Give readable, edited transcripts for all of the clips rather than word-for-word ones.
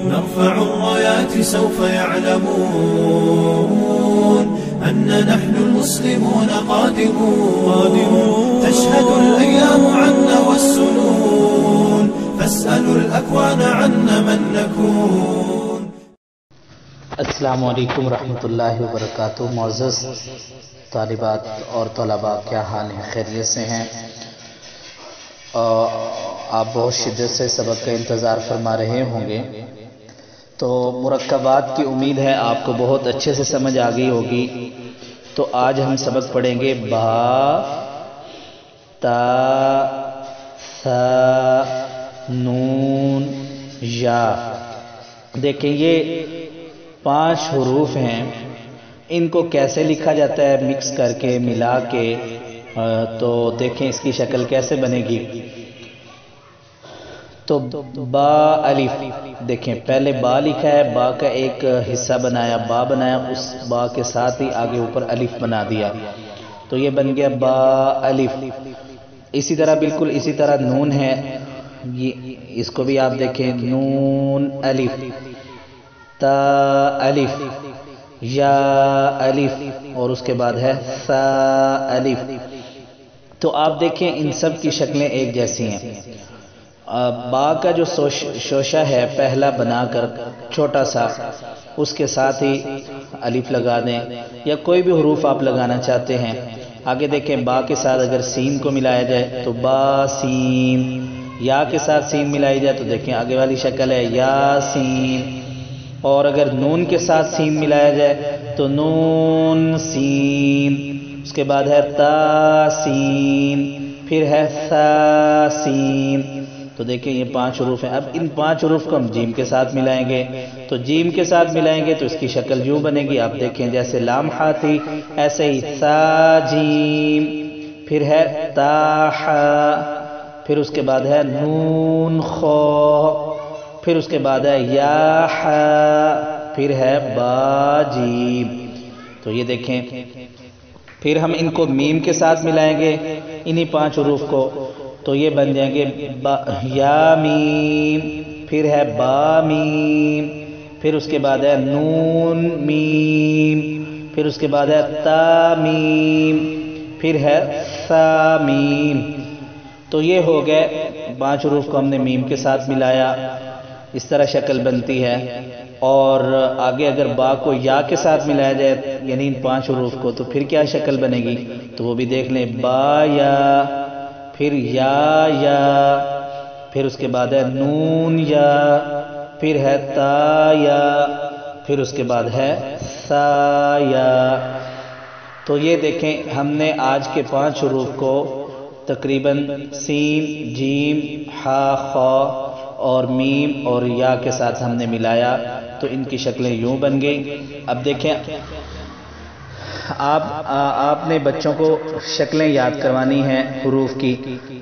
نرفع الرايات سوف يعلمون أن نحن المسلمون قادمون تشهد الأيام عنا والسنون فاسألوا الأكوان عنا من نكون. السلام علیکم ورحمۃ اللہ وبرکاتہ. معزز طالبات اور طلباء، کیا حال ہیں؟ خیریت سے ہیں؟ آپ بہت شدت سے سبق کا انتظار فرما رہے ہوں گے، تو مرکبات کی امید ہے آپ کو بہت اچھے سے سمجھ آ گئی ہوگی. تو آج ہم سبق پڑھیں گے با، تا، ثا، نون، یا. دیکھیں یہ 5 حروف ہیں، ان کو کیسے لکھا جاتا ہے مکس کر کے، ملا کے. تو دیکھیں اس کی شکل کیسے بنے گی. تو با الف، دیکھیں پہلے با لکھا ہے، با کا ایک حصہ بنایا، با بنایا، اس با کے ساتھ ہی آگے اوپر الف بنا دیا، تو یہ بن گیا با الف. اسی طرح بالکل اسی طرح نون ہے، اس کو بھی آپ دیکھیں، نون الف، تا الف، یا الف، اور اس کے بعد ہے ثا الف. تو آپ دیکھیں ان سب کی شکلیں ایک جیسی ہیں. با کا جو شوشہ ہے پہلا بنا کر چھوٹا سا، اس کے ساتھ ہی الف لگا دیں، یا کوئی بھی حروف آپ لگانا چاہتے ہیں. آگے دیکھیں با کے ساتھ اگر سین کو ملایا جائے تو با سین، یا کے ساتھ سین ملائی جائے تو دیکھیں آگے والی شکل ہے یا سین. اور اگر نون کے ساتھ سین ملایا جائے تو نون سین. اس کے بعد ہے تا سین، پھر ہے ثا سین. تو دیکھیں یہ 5 حروف ہیں. اب ان 5 حروف کو ہم جیم کے ساتھ ملائیں گے، تو جیم کے ساتھ ملائیں گے تو اس کی شکل یوں بنے گی. آپ دیکھیں جیسے لام ہا تھی، ایسے ہی ثا جیم، پھر ہے تا ہا، پھر اس کے بعد ہے نون خو، پھر اس کے بعد ہے یا ہا، پھر ہے با جیم. تو یہ دیکھیں پھر ہم ان کو میم کے ساتھ ملائیں گے انہی 5 حروف کو، تو یہ بن جائیں گے یا میم، پھر ہے با میم، پھر اس کے بعد ہے نون میم، پھر اس کے بعد ہے تا میم، پھر ہے ثا میم. تو یہ ہو گئے 5 حروف کو ہم نے میم کے ساتھ ملایا، اس طرح شکل بنتی ہے. اور آگے اگر با کو یا کے ساتھ ملایا جائے یعنی ان 5 حروف کو، تو پھر کیا شکل بنے گی تو وہ بھی دیکھ لیں. با یا، پھر یا، پھر اس کے بعد ہے نون یا، پھر ہے تا یا، پھر اس کے بعد ہے ثا یا. تو یہ دیکھیں ہم نے آج کے 5 حروف کو تقریباً سین، جیم، ہا، خا اور میم اور یا کے ساتھ ہم نے ملایا، تو ان کی شکلیں یوں بن گئی. اب دیکھیں آپ نے بچوں کو شکلیں یاد کروانی ہیں حروف کی،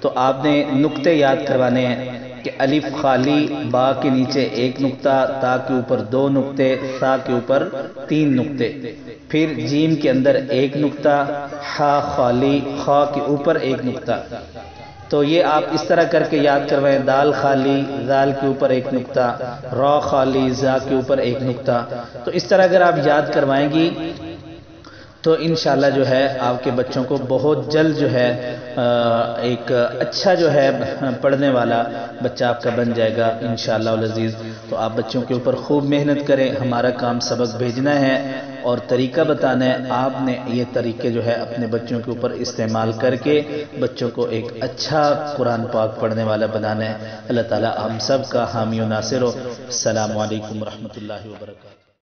تو آپ نے نقطے یاد کروانے ہیں کہ الف خالی، با کے نیچے 1 نقطہ، تا کے اوپر 2 نقطے، ثا کے اوپر 3 نقطے، پھر جیم کے اندر 1 نقطہ، ہا خالی، خا کے اوپر 1 نقطہ. تو یہ آپ اس طرح کر کے یاد کروائیں. دال خالی، زال کے اوپر 1 نقطہ، را خالی، زا کے اوپر 1 نقطہ. تو اس طرح اگر آپ یاد کروائیں گی تو انشاءاللہ جو ہے آپ کے بچوں کو بہت جلد جو ہے ایک اچھا جو ہے پڑھنے والا بچہ آپ کا بن جائے گا انشاءاللہ العزیز. تو آپ بچوں کے اوپر خوب محنت کریں. ہمارا کام سبق بھیجنا ہے اور طریقہ بتانا ہے. آپ نے یہ طریقے جو ہے اپنے بچوں کے اوپر استعمال کر کے بچوں کو ایک اچھا قرآن پاک پڑھنے والا بنانا ہے. اللہ تعالی ہم سب کا حامی و ناصر ہو. السلام علیکم ورحمۃ اللہ وبرکاتہ.